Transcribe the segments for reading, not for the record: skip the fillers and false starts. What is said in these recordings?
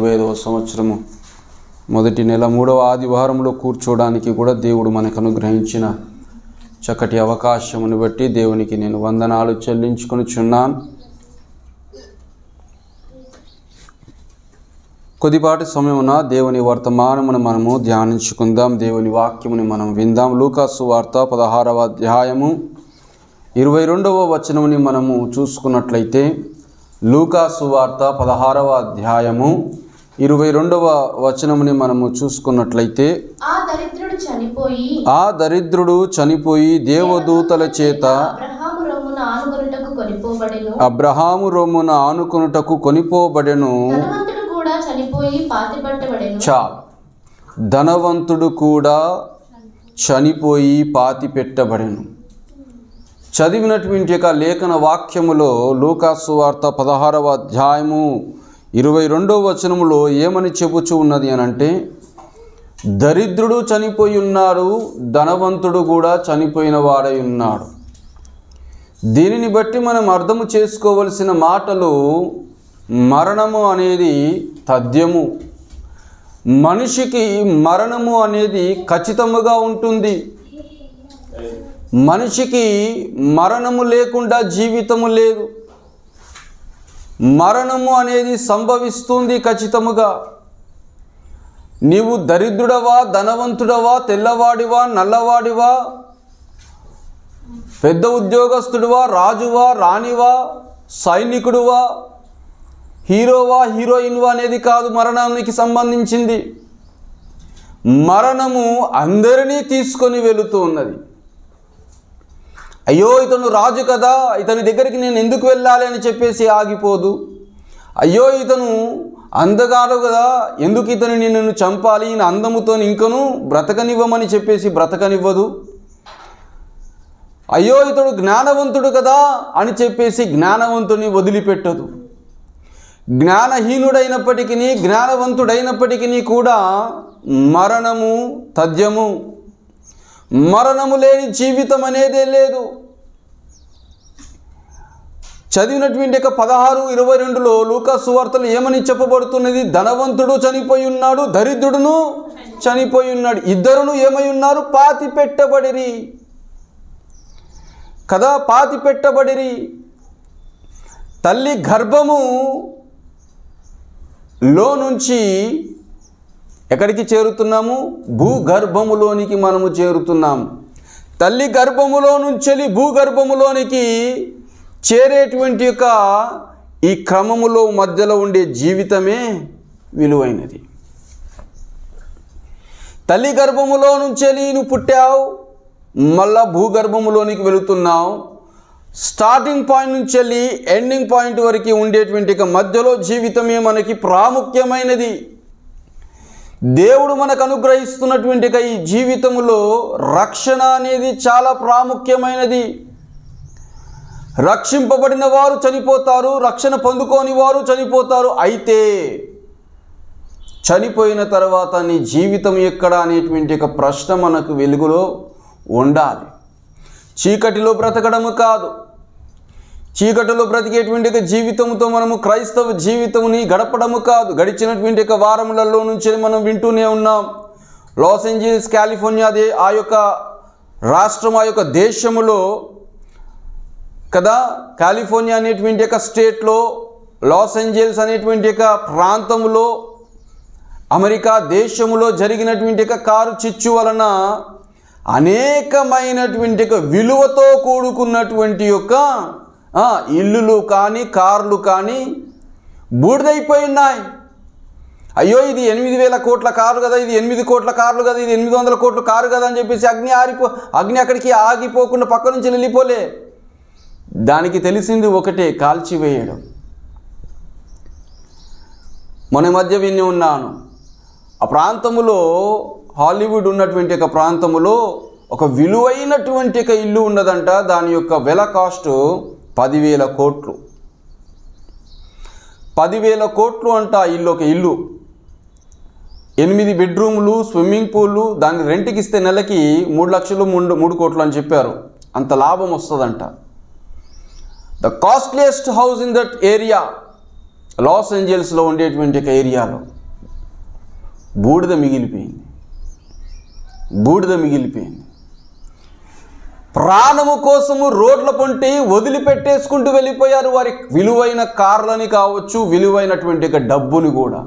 25వ సంవత్సరము మొదటి నెల 3వ ఆదివారంలో కూర్చోవడానికి కూడా దేవుడు మనకు అనుగ్రహించిన చక్కటి అవకాశమును బట్టి దేవునికి నేను వందనాలు చెల్లించుకొనుచున్నాను. కొద్దిపాటి సమయమున దేవుని వర్తమానమును మనము ధ్యానించుకుందాం. దేవుని వాక్యముని మనం విందాం. లూకా సువార్త 16వ అధ్యాయము 22వ వచనముని మనము చూసుకున్నట్లయితే, లూకా సువార్త 16వ అధ్యాయము 22వ వచనముని మనము చూసుకున్నట్లయితే, ఆ దరిద్రుడు చనిపోయి దేవదూతల చేత అబ్రహాము రొమ్మున ఆనుకొనుటకు కొనిపోబడెను. చాలు, ధనవంతుడు కూడా చనిపోయి పాతి పెట్టబడెను. చదివినటువంటి యొక్క లేఖన వాక్యములో లూకా సువార్త 16వ అధ్యాయము 22వ వచనములో ఏమని చెబుచూ ఉన్నది అనంటే, దరిద్రుడు చనిపోయి ఉన్నాడు, ధనవంతుడు కూడా చనిపోయిన వాడై ఉన్నాడు. దీనిని బట్టి మనం అర్థము చేసుకోవలసిన మాటలు, మరణము అనేది తథ్యము. మనిషికి మరణము అనేది ఖచ్చితముగా ఉంటుంది. మనిషికి మరణము లేకుండా జీవితము లేదు. మరణము అనేది సంభవిస్తుంది ఖచ్చితముగా. నీవు దరిద్రుడవా, ధనవంతుడవా, తెల్లవాడివా, నల్లవాడివా, పెద్ద ఉద్యోగస్తుడివా, రాజువా, రాణివా, సైనికుడువా, హీరోవా, హీరోయిన్వా అనేది కాదు మరణానికి సంబంధించింది. మరణము అందరినీ తీసుకొని వెళుతూ ఉన్నది. అయ్యో ఇతను రాజు కదా, ఇతని దగ్గరికి నేను ఎందుకు వెళ్ళాలి అని చెప్పేసి ఆగిపోదు. అయ్యో ఇతను అందగాడు కదా, ఎందుకు ఇతను నిన్ను చంపాలి, ఈయన అందముతో ఇంకను బ్రతకనివ్వమని చెప్పేసి బ్రతకనివ్వదు. అయ్యో ఇతడు జ్ఞానవంతుడు కదా అని చెప్పేసి జ్ఞానవంతుని వదిలిపెట్టదు. జ్ఞానహీనుడైనప్పటికీ, జ్ఞానవంతుడైనప్పటికీ కూడా మరణము తథ్యము. మరణము లేని జీవితం అనేదే లేదు. చదివినటువంటి 16:22లో లూకా సువార్తలో ఏమని చెప్పబడుతున్నది? ధనవంతుడు చనిపోయి ఉన్నాడు, దరిద్రుడును చనిపోయి ఉన్నాడు. ఇద్దరును ఏమై ఉన్నారు? పాతి పెట్టబడిరి కదా, పాతి పెట్టబడిరి. తల్లి గర్భములో నుంచి ఎక్కడికి చేరుతున్నాము? భూగర్భములోనికి మనము చేరుతున్నాము. తల్లి గర్భములో నుంచి భూగర్భములోనికి చేరేటువంటి యొక్క ఈ క్రమములో మధ్యలో ఉండే జీవితమే విలువైనది. తల్లి గర్భములో నుంచి నువ్వు పుట్టావు, మళ్ళా భూగర్భములోనికి వెళుతున్నావు. స్టార్టింగ్ పాయింట్ నుంచి వెళ్ళి ఎండింగ్ పాయింట్ వరకు ఉండేటువంటి మధ్యలో జీవితమే మనకి ప్రాముఖ్యమైనది. దేవుడు మనకు అనుగ్రహిస్తున్నటువంటి ఈ జీవితంలో రక్షణ అనేది చాలా ప్రాముఖ్యమైనది. రక్షింపబడిన వారు చనిపోతారు, రక్షణ పొందుకోని వారు చనిపోతారు. అయితే చనిపోయిన తర్వాత నీ జీవితం ఎక్కడ అనేటువంటి ఒక ప్రశ్న మనకు వెలుగులో ఉండాలి. చీకటిలో బ్రతకడము కాదు. చీకటిలో బ్రతికేటువంటి జీవితంతో మనము క్రైస్తవ జీవితముని గడపడము కాదు. గడిచినటువంటి వారములలో నుంచి మనం వింటూనే ఉన్నాం. లాస్ ఏంజలీస్, కాలిఫోర్నియా, ఆ యొక్క రాష్ట్రం, ఆ యొక్క దేశములో కదా, కాలిఫోర్నియా అనేటువంటి స్టేట్లో, లాస్ ఏంజల్స్ అనేటువంటి ప్రాంతంలో, అమెరికా దేశములో జరిగినటువంటి కారు చిచ్చు వలన అనేకమైనటువంటి విలువతో కూడుకున్నటువంటి యొక్క ఇల్లులు కానీ, కార్లు కానీ బూడిదైపోయి ఉన్నాయి. అయ్యో ఇది 8,000 కోట్ల కారు కదా, ఇది 8 కోట్ల కార్లు కదా, ఇది 800 కోట్ల కారు కదా అని చెప్పేసి అగ్ని అక్కడికి ఆగిపోకుండా పక్క నుంచి వెళ్ళిపోలే. దానికి తెలిసింది ఒకటే, కాల్చివేయడం. మన మధ్య విని ఉన్నాను. ఆ ప్రాంతములో, హాలీవుడ్ ఉన్నటువంటి ఒక ప్రాంతములో ఒక విలువైనటువంటి ఇల్లు ఉన్నదంట. దాని యొక్క వెల కాస్ట్ 10,000 కోట్లు. 10,000 కోట్లు అంట ఇల్లు. ఒక ఇల్లు 8 బెడ్రూములు, స్విమ్మింగ్ పూలు. దాన్ని రెంట్కి ఇస్తే నెలకి 3 లక్షలు 3 కోట్లు అని చెప్పారు. అంత లాభం వస్తుందంట. The costliest house in that area. లాస్ ఏంజల్స్లో ఉండేటువంటి ఒక ఏరియాలో బూడిద మిగిలిపోయింది. ప్రాణము కోసము రోడ్ల పొంటి వదిలిపెట్టేసుకుంటూ వెళ్ళిపోయారు వారి విలువైన కార్లని కావచ్చు, విలువైనటువంటి ఒక డబ్బుని కూడా.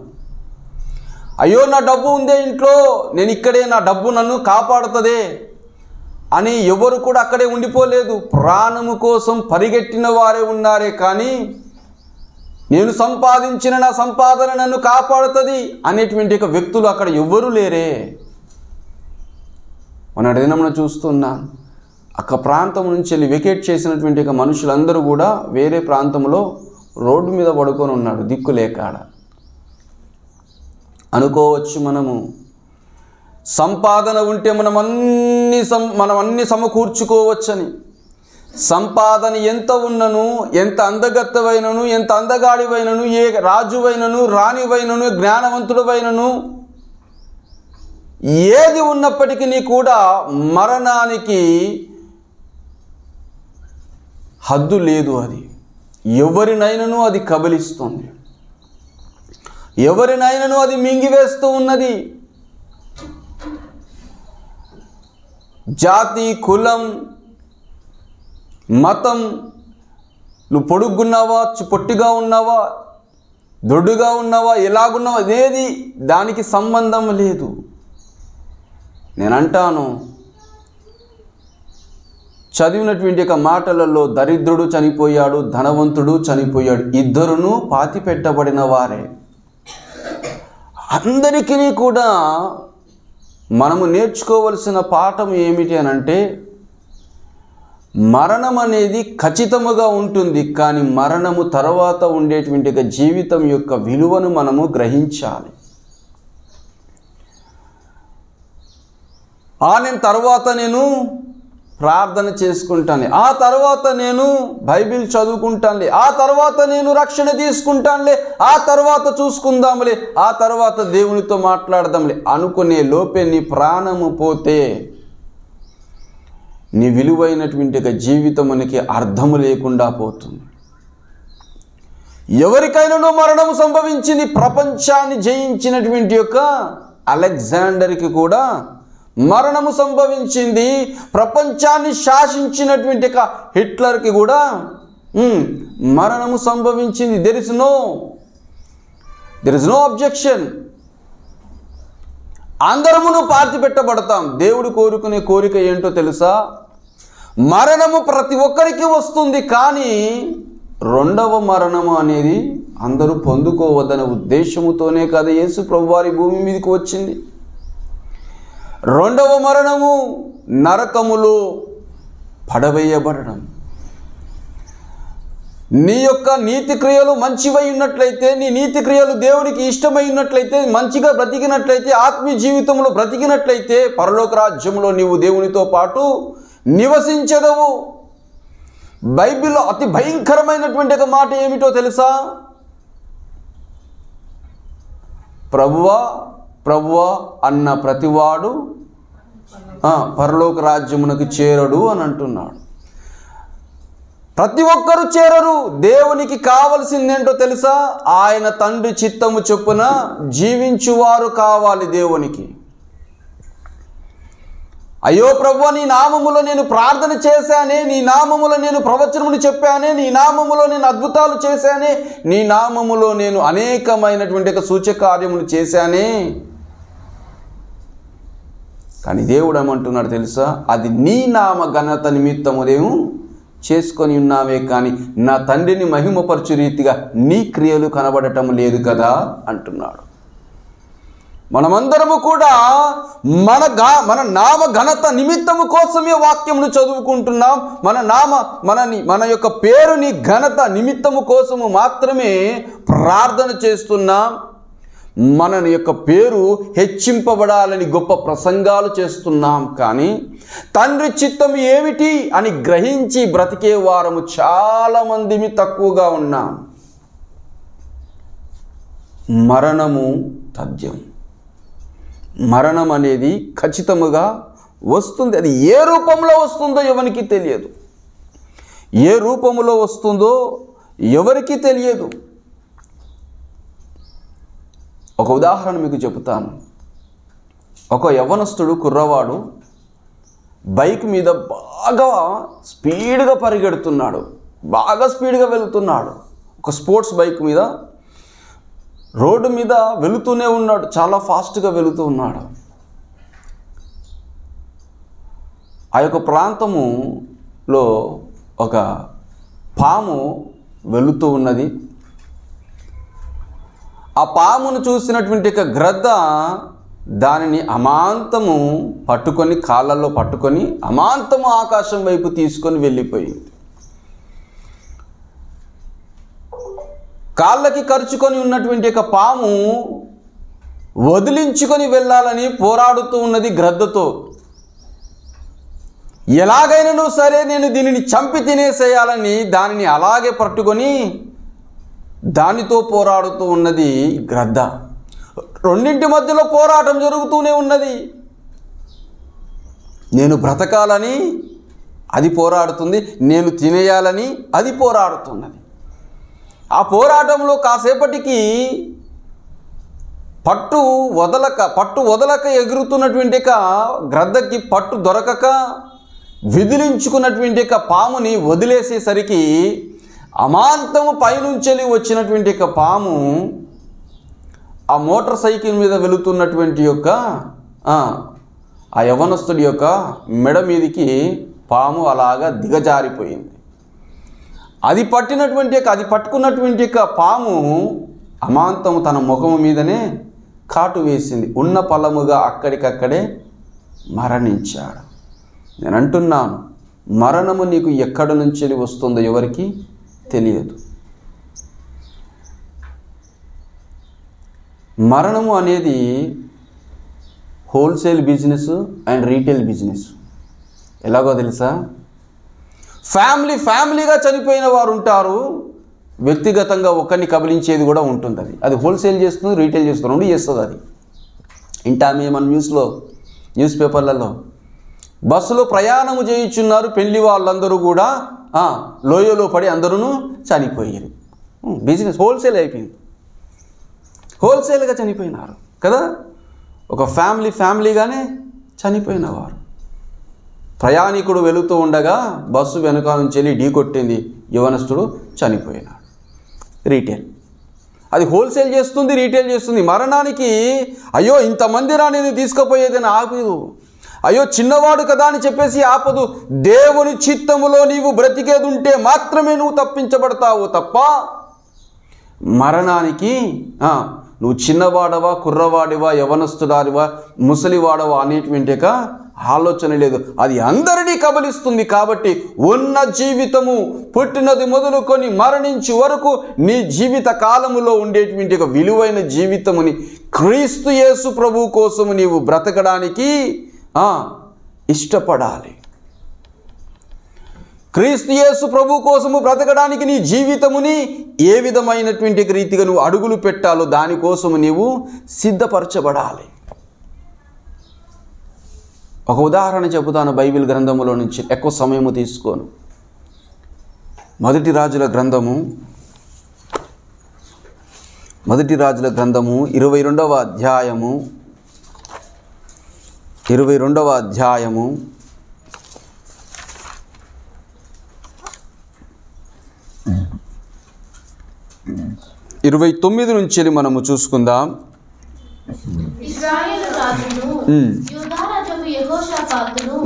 అయ్యో నా డబ్బు ఉందే ఇంట్లో, నేను ఇక్కడే, నా డబ్బు నన్ను కాపాడుతుందే అని ఎవరు కూడా అక్కడే ఉండిపోలేదు. ప్రాణము కోసం పరిగెట్టిన వారే ఉన్నారే కానీ నేను సంపాదించిన నా సంపాదన నన్ను కాపాడుతుంది అనేటువంటి ఒక వ్యక్తులు అక్కడ ఎవ్వరూ లేరే. మొన్నటి దినమున చూస్తున్నాం, అక్క ప్రాంతం నుంచి వెళ్ళి వెకేట్ చేసినటువంటి ఒక మనుషులందరూ కూడా వేరే ప్రాంతంలో రోడ్డు మీద పడుకొని ఉన్నాడు, దిక్కు లేకాడ. అనుకోవచ్చు మనము సంపాదన ఉంటే మనం అన్ని సమకూర్చుకోవచ్చని. సంపాదన ఎంత ఉన్నను, ఎంత అందగత్తవైనను, ఎంత అందగాడివైనను, ఏ రాజువైనను, రాణివైనను, జ్ఞానవంతుడవైనను, ఏది ఉన్నప్పటికీ కూడా మరణానికి హద్దు లేదు. అది ఎవరినైనాను అది కబలిస్తుంది, ఎవరినైనాను అది మింగివేస్తూ ఉన్నది. జాతి, కులం, మతం, నువ్వు పొడుగున్నావా, పొట్టిగా ఉన్నావా, దొడ్డుగా ఉన్నావా, ఎలాగున్నావా, అదేది దానికి సంబంధం లేదు. నేను అంటాను, చదివినటువంటి ఒక మాటలలో దరిద్రుడు చనిపోయాడు, ధనవంతుడు చనిపోయాడు, ఇద్దరును పాతి పెట్టబడిన వారే. అందరికీ కూడా మనము నేర్చుకోవలసిన పాఠం ఏమిటి అనంటే, మరణం అనేది ఖచ్చితముగా ఉంటుంది, కానీ మరణము తర్వాత ఉండేటువంటి ఒక జీవితం యొక్క విలువను మనము గ్రహించాలి. నేను తర్వాత నేను ప్రార్థన చేసుకుంటాను, ఆ తర్వాత నేను బైబిల్ చదువుకుంటానులే, ఆ తర్వాత నేను రక్షణ తీసుకుంటానులే, ఆ తర్వాత చూసుకుందాంలే, ఆ తర్వాత దేవునితో మాట్లాడదాంలే అనుకునే లోపే నీ ప్రాణము పోతే నీ విలువైనటువంటి ఒక జీవితమునికి అర్థము లేకుండా పోతుంది. ఎవరికైనా మరణము సంభవించింది. ప్రపంచాన్ని జయించినటువంటి యొక్క అలెగ్జాండర్కి కూడా మరణము సంభవించింది. ప్రపంచాన్ని శాసించినటువంటి ఒక హిట్లర్కి కూడా మరణము సంభవించింది. There is no objection. అందరమును పాతి పెట్టబడతాం. దేవుడు కోరుకునే కోరిక ఏంటో తెలుసా? మరణము ప్రతి ఒక్కరికి వస్తుంది, కానీ రెండవ మరణము అనేది అందరూ పొందుకోవద్దనే ఉద్దేశముతోనే కదా యేసు ప్రభువారి భూమి మీదకి వచ్చింది. రెండవ మరణము నరకములో పడవేయబడడం. నీ యొక్క నీతి క్రియలు మంచివై ఉన్నట్లయితే, నీ నీతి క్రియలు దేవునికి ఇష్టమై ఉన్నట్లయితే, మంచిగా బ్రతికినట్లయితే, ఆత్మీయ జీవితంలో బ్రతికినట్లయితే పరలోక రాజ్యంలో నీవు దేవునితో పాటు నివసించదవు. బైబిల్లో అతి భయంకరమైనటువంటి ఒక మాట ఏమిటో తెలుసా? ప్రభువా ప్రభువా అన్న ప్రతివాడు పరలోక రాజ్యమునకు చేరడు అని అంటున్నాడు. ప్రతి ఒక్కరూ చేరరు. దేవునికి కావలసిందేంటో తెలుసా? ఆయన తండ్రి చిత్తము చొప్పున జీవించువారు కావాలి దేవునికి. అయ్యో ప్రభువా, నీ నామములో నేను ప్రార్థన చేశానే, నీ నామములో నేను ప్రవచనములు చెప్పానే, నీ నామములో నేను అద్భుతాలు చేశానే, నీ నామములో నేను అనేకమైనటువంటి సూచకార్యములు చేశానే, కానీ దేవుడు ఏమంటున్నాడు తెలుసా? అది నీ నామ ఘనత నిమిత్తముదేమో చేసుకొని ఉన్నావే, కానీ నా తండ్రిని మహిమపరచు రీతిగా నీ క్రియలు కనబడటం లేదు కదా అంటున్నాడు. మనమందరము కూడా మన నామ ఘనత నిమిత్తము కోసమే వాక్యమును చదువుకుంటున్నాం. మన యొక్క పేరుని ఘనత నిమిత్తము కోసము మాత్రమే ప్రార్థన చేస్తున్నాం. మన యొక్క పేరు హెచ్చింపబడాలని గొప్ప ప్రసంగాలు చేస్తున్నాం. కానీ తండ్రి చిత్తం ఏమిటి అని గ్రహించి బ్రతికే వారము చాలామందిమి తక్కువగా ఉన్నాం. మరణము తథ్యం. మరణం అనేది ఖచ్చితముగా వస్తుంది. అది ఏ రూపంలో వస్తుందో ఎవరికి తెలియదు. ఏ రూపంలో వస్తుందో ఎవరికి తెలియదు. ఒక ఉదాహరణ మీకు చెబుతాను. ఒక యవ్వనస్తుడు కుర్రవాడు బైక్ మీద బాగా స్పీడ్గా పరిగెడుతున్నాడు, బాగా స్పీడ్గా వెళుతున్నాడు. ఒక స్పోర్ట్స్ బైక్ మీద రోడ్డు మీద వెళుతూనే ఉన్నాడు, చాలా ఫాస్ట్గా వెళుతూ ఉన్నాడు. ఆ యొక్క ప్రాంతములో ఒక పాము వెళుతూ ఉన్నది. ఆ పామును చూసినటువంటి ఒక గ్రద్ద దానిని అమాంతము పట్టుకొని, కాళ్ళల్లో పట్టుకొని అమాంతము ఆకాశం వైపు తీసుకొని వెళ్ళిపోయింది. కాళ్ళకి కరుచుకొని ఉన్నటువంటి ఒక పాము వదిలించుకొని వెళ్ళాలని పోరాడుతూ ఉన్నది గ్రద్దతో. ఎలాగైనా సరే నేను దీనిని చంపి తినేసేయాలని దానిని అలాగే పట్టుకొని దానితో పోరాడుతూ ఉన్నది గ్రద్ద. రెండింటి మధ్యలో పోరాటం జరుగుతూనే ఉన్నది. నేను బ్రతకాలని అది పోరాడుతుంది, నేను తినేయాలని అది పోరాడుతున్నది. ఆ పోరాటంలో కాసేపటికి పట్టు వదలక ఎగురుతున్నటువంటి గ్రద్దకి పట్టు దొరకక విదిలించుకున్నటువంటి పాముని వదిలేసేసరికి అమాంతము పైనుంచెలి వచ్చినటువంటి పాము ఆ మోటార్ సైకిల్ మీద వెళుతున్నటువంటి ఆ యవ్వనస్తుడి యొక్క మెడ మీదికి పాము అలాగా దిగజారిపోయింది. అది పట్టుకున్నటువంటి పాము అమాంతము తన ముఖము మీదనే కాటు వేసింది. ఉన్న పలముగా అక్కడికక్కడే మరణించాడు. నేను అంటున్నాను, మరణము నీకు ఎక్కడి నుంచి వస్తుందో ఎవరికి తెలియదు. మరణము అనేది wholesale business and retail business. ఎలాగో తెలుసా? ఫ్యామిలీగా చనిపోయిన వారు ఉంటారు, వ్యక్తిగతంగా ఒకరిని కబలించేది కూడా ఉంటుంది. అది హోల్సేల్ చేస్తుంది, రీటైల్ చేస్తుంది, రెండు చేస్తుంది. అది ఇంటామే మన న్యూస్ పేపర్లలో బస్సులో ప్రయాణము చేయించున్నారు, పెళ్లి వాళ్ళందరూ కూడా లోయలో పడి అందరూ చనిపోయారు. బిజినెస్ హోల్సేల్ అయిపోయింది, హోల్సేల్గా చనిపోయినారు కదా. ఒక ఫ్యామిలీగానే చనిపోయినవారు. ప్రయాణికుడు వెళుతూ ఉండగా బస్సు వెనుక నుంచి వెళ్ళి ఢీ కొట్టింది, యవనస్తుడు చనిపోయినాడు. రీటైల్ అది హోల్సేల్ చేస్తుంది, రీటైల్ చేస్తుంది. మరణానికి అయ్యో ఇంతమందిరా నేను తీసుకుపోయేదని ఆపదు, అయ్యో చిన్నవాడు కదా అని చెప్పేసి ఆపదు. దేవుని చిత్తములో నీవు బ్రతికేది ఉంటే మాత్రమే నువ్వు తప్పించబడతావు తప్ప మరణానికి నువ్వు చిన్నవాడవా, కుర్రవాడివా, యవనస్తుడాడివా, ముసలివాడవా అనేటువంటి ఆలోచన లేదు. అది అందరినీ కబలిస్తుంది. కాబట్టి ఉన్న జీవితము పుట్టినది మొదలుకొని మరణించే వరకు నీ జీవిత కాలములో ఉండేటువంటి విలువైన జీవితముని క్రీస్తు యేసు ప్రభు కోసము నీవు బ్రతకడానికి ఇష్టపడాలి. క్రీస్తు యేసు ప్రభు కోసము బ్రతకడానికి నీ జీవితముని ఏ విధమైనటువంటి రీతిగా నువ్వు అడుగులు పెట్టాలో దానికోసము నీవు సిద్ధపరచబడాలి. ఒక ఉదాహరణ చెబుతాను బైబిల్ గ్రంథములో నుంచి, ఎక్కువ సమయము తీసుకోను. మొదటి రాజుల గ్రంథము 22వ అధ్యాయము 29 నుంచి మనము చూసుకుందాం. ఇశ్రాయేలు రాజును యూదా రాజు యెహోషాపాతును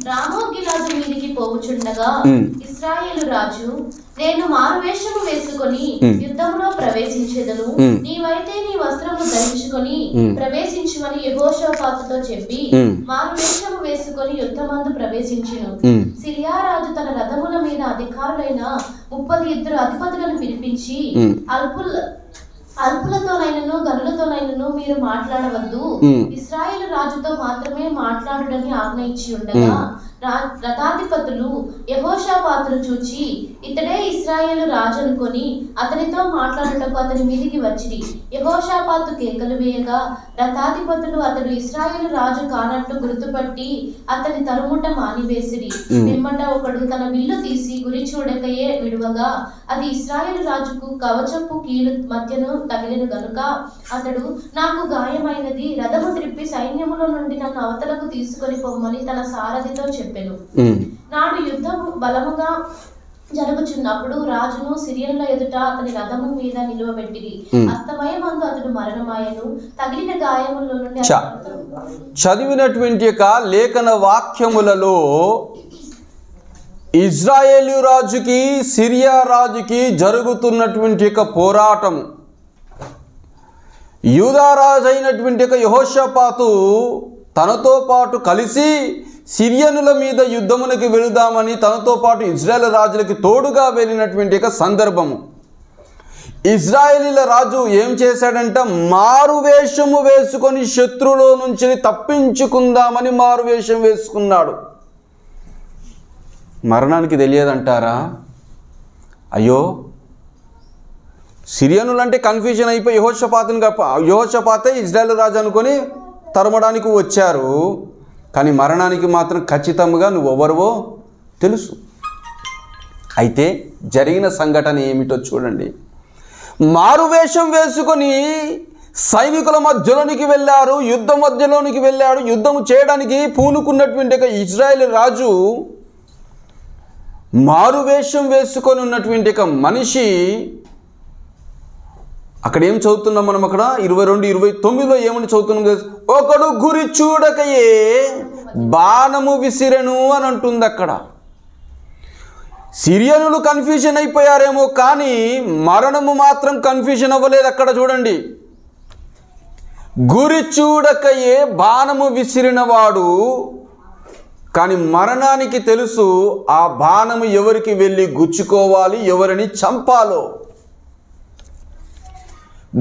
రామోగిలాదు మీదికి పోవుచుండగా ఇశ్రాయేలు రాజు, నేను మారువేషము వేసుకొని యుద్ధములో ప్రవేశించెదను, నీవైతే నీ వస్త్రము ధరించుకొని ప్రవేశించుమని యెహోషాపాతుతో చెప్పి మారువేషము వేసుకొని యుద్ధమందు ప్రవేశించెను. సిరియా రాజు తన రథముల మీద అధికారులైన 32 అధిపతులను పిలిపించి, అల్పులతోనైనను గనులతోనైనను మీరు మాట్లాడవద్దు, ఇశ్రాయేలు రాజుతో మాత్రమే మాట్లాడుడని ఆజ్ఞ ఇచ్చి ఉండగా, రథాధిపతులు యెహోషాపాతును చూచి ఇతడే ఇశ్రాయేలు రాజు అనుకొని అతనితో మాట్లాడుటకు అతని మీదికి వచ్చిరి. యెహోషాపాతు కేకలు వేయగా రథాధిపతులు అతడు ఇశ్రాయేలు రాజు కానట్టు గుర్తుపట్టి అతని తరుముట మానివేసిరి. పిమ్మట ఒకడు తన విల్లు తీసి గురి చూడకయే విడువగా అది ఇశ్రాయేలు రాజుకు కవచపు కీలు మధ్యను తగిలిన గనుక అతడు నాకు గాయమైనది, రథము త్రిప్పి సైన్యములో నుండి నన్ను అవతలకు తీసుకొని పొమ్మని తన సారథితో చెప్పెను. నాడు యుద్ధము బలముగా జరుగుచున్నప్పుడు రాజును సిరియనుల ఎదుట అతని రథము మీద నిలువబెట్టిరి. అస్తమయమందు అతడు మరణమాయెను. తగిలిన గాయముల నుండి చదివినటువంటి లేఖన వాక్యములలో ఇజ్రాయేలు రాజుకి సిరియా రాజుకి జరుగుతున్నటువంటి పోరాటము, యూదా రాజు అయినటువంటి యెహోషాపాతు తనతో పాటు కలిసి సిరియనుల మీద యుద్ధమునకు వెళుదామని తనతో పాటు ఇజ్రాయేల్ రాజులకి తోడుగా వెళ్ళినటువంటి సందర్భము. ఇజ్రాయేలీల రాజు ఏం చేశాడంట, మారువేషము వేసుకొని శత్రువులో నుంచి తప్పించుకుందామని మారువేషం వేసుకున్నాడు. మరణానికి తెలియదంటారా? అయ్యో, సిరియనులు అంటే కన్ఫ్యూజన్ అయిపోయి యెహోషాపాతే ఇజ్రాయేల్ రాజు అనుకొని తరమడానికి వచ్చారు. కానీ మరణానికి మాత్రం ఖచ్చితంగా నువ్వెవరివో తెలుసు. అయితే జరిగిన సంఘటన ఏమిటో చూడండి. మారువేషం వేసుకొని సైనికుల మధ్యలోనికి వెళ్ళారు, యుద్ధం మధ్యలోనికి వెళ్ళాడు. యుద్ధం చేయడానికి పూనుకున్నటువంటి ఇజ్రాయేల్ రాజు మారువేషం వేసుకొని ఉన్నటువంటి మనిషి అక్కడ ఏం చదువుతున్నాం మనం? అక్కడ 22-29లో ఏమని చదువుతున్నాం? ఒకడు గురి చూడకయే బాణము విసిరెను అని అంటుంది. అక్కడ సిరియనులు కన్ఫ్యూజన్ అయిపోయారేమో, కానీ మరణము మాత్రం కన్ఫ్యూజన్ అవ్వలేదు. అక్కడ చూడండి, గురి చూడకయే బాణము విసిరినవాడు, కానీ మరణానికి తెలుసు ఆ బాణము ఎవరికి వెళ్ళి గుచ్చుకోవాలి, ఎవరిని చంపాలో.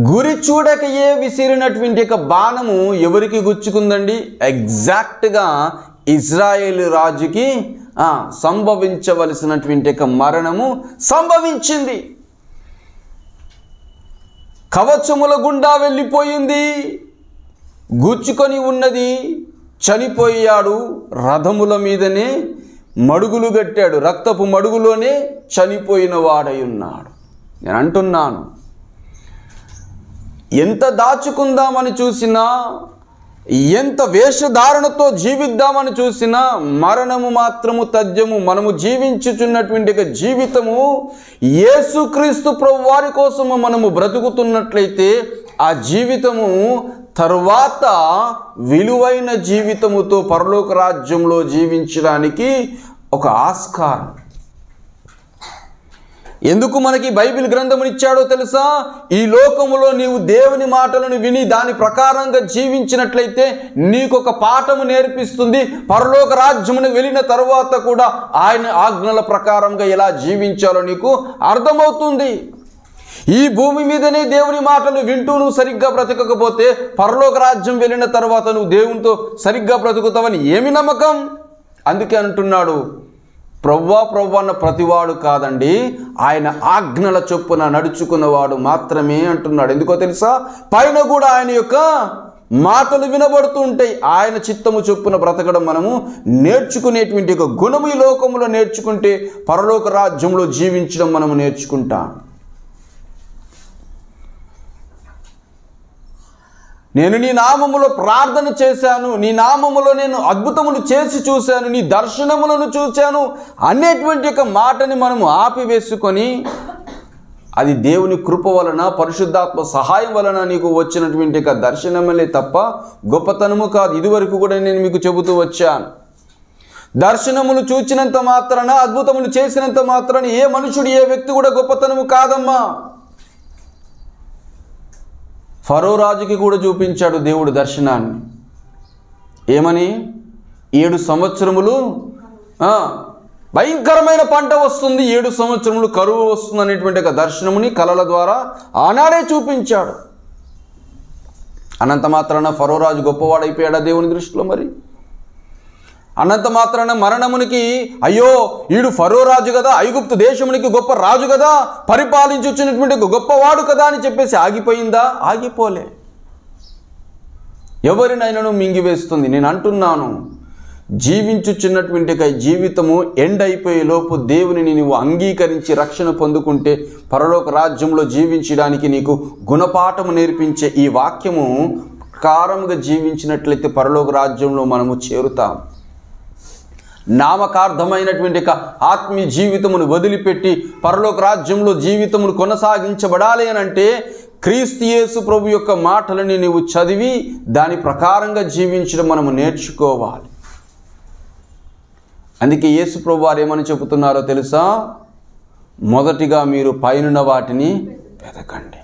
గురి చూడకయే విసిరినటువంటి బాణము ఎవరికి గుచ్చుకుందండి? ఎగ్జాక్ట్గా ఇజ్రాయేల్ రాజుకి సంభవించవలసినటువంటి మరణము సంభవించింది. కవచముల గుండా వెళ్ళిపోయింది, గుచ్చుకొని ఉన్నది, చనిపోయాడు. రథముల మీదనే మడుగులు కట్టాడు, రక్తపు మడుగులోనే చనిపోయిన వాడై ఉన్నాడు. నేను అంటున్నాను, ఎంత దాచుకుందామని చూసినా, ఎంత వేషధారణతో జీవిద్దామని చూసినా మరణము మాత్రము తథ్యము. మనము జీవించుచున్నటువంటి జీవితము యేసుక్రీస్తు ప్రభువారి కోసము మనము బ్రతుకుతున్నట్లయితే ఆ జీవితము తరువాత విలువైన జీవితముతో పరలోక రాజ్యంలో జీవించడానికి ఒక ఆస్కారం. ఎందుకు మనకి బైబిల్ గ్రంథమునిచ్చాడో తెలుసా? ఈ లోకములో నీవు దేవుని మాటలను విని దాని ప్రకారంగా జీవించినట్లయితే నీకు ఒక పాఠము నేర్పిస్తుంది. పరలోక రాజ్యమునకు వెళ్ళిన తరువాత కూడా ఆయన ఆజ్ఞల ప్రకారంగా ఎలా జీవించాలో నీకు అర్థమవుతుంది. ఈ భూమి మీదనే దేవుని మాటలు వింటూ నువ్వు సరిగ్గా బ్రతకకపోతే పరలోక రాజ్యం వెళ్ళిన తర్వాత నువ్వు దేవునితో సరిగ్గా బ్రతుకుతావని ఏమి నమ్మకం? అందుకే అంటున్నాడు, ప్రభువా అన్న ప్రతివాడు కాదండి, ఆయన ఆజ్ఞల చొప్పున నడుచుకున్నవాడు మాత్రమే అంటున్నాడు. ఎందుకో తెలుసా? పైన కూడా ఆయన యొక్క మాటలు వినబడుతూ ఉంటాయి. ఆయన చిత్తము చొప్పున బ్రతకడం మనము నేర్చుకునేటువంటి ఒక గుణము ఈ లోకంలో నేర్చుకుంటే పరలోక రాజ్యంలో జీవించడం మనము నేర్చుకుంటాం. నేను నీ నామములో ప్రార్థన చేశాను, నీ నామములో నేను అద్భుతములు చేసి చూశాను, నీ దర్శనములను చూశాను అనేటువంటి ఒక మాటని మనము ఆపివేసుకొని అది దేవుని కృప వలన, పరిశుద్ధాత్మ సహాయం వలన నీకు వచ్చినటువంటి ఒక దర్శనములే తప్ప గొప్పతనము కాదు. ఇదివరకు కూడా నేను మీకు చెబుతూ వచ్చాను, దర్శనములు చూచినంత మాత్రాన, అద్భుతములు చేసినంత మాత్రాన ఏ మనుషుడు, ఏ వ్యక్తి కూడా గొప్పతనము కాదమ్మా. ఫరో రాజుకి కూడా చూపించాడు దేవుడు దర్శనాన్ని. ఏమని? 7 సంవత్సరములు భయంకరమైన పంట వస్తుంది, 7 సంవత్సరములు కరువు వస్తుంది అనేటువంటి ఒక దర్శనముని కలల ద్వారా ఆనాడే చూపించాడు. అనంత మాత్రాన ఫరో రాజు గొప్పవాడైపోయాడా దేవుని దృష్టిలో? మరి అన్నంత మాత్రాన మరణమునికి అయ్యో ఈడు ఫరో రాజు కదా, ఐగుప్తు దేశమునికి గొప్ప రాజు కదా, పరిపాలించుచున్నటువంటి గొప్పవాడు కదా అని చెప్పేసి ఆగిపోయిందా? ఆగిపోలే. ఎవరినైనాను మింగివేస్తుంది. నేను అంటున్నాను, జీవించుచున్నటువంటి జీవితము ఎండ్ అయిపోయే లోపు దేవునిని నీవు అంగీకరించి రక్షణ పొందుకుంటే పరలోక రాజ్యంలో జీవించడానికి నీకు గుణపాఠము నేర్పించే ఈ వాక్యము ప్రకారముగా జీవించినట్లయితే పరలోక రాజ్యంలో మనము చేరుతాం. నామకార్థమైనటువంటి ఆత్మీయ జీవితమును వదిలిపెట్టి పరలోక రాజ్యంలో జీవితమును కొనసాగించబడాలి అని అంటే క్రీస్తు యేసు ప్రభు యొక్క మాటలని నీవు చదివి దాని ప్రకారంగా జీవించడం మనము నేర్చుకోవాలి. అందుకే యేసు ప్రభు వారు ఏమని చెబుతున్నారో తెలుసా? మొదటిగా మీరు పైనున్న వాటిని వెతకండి.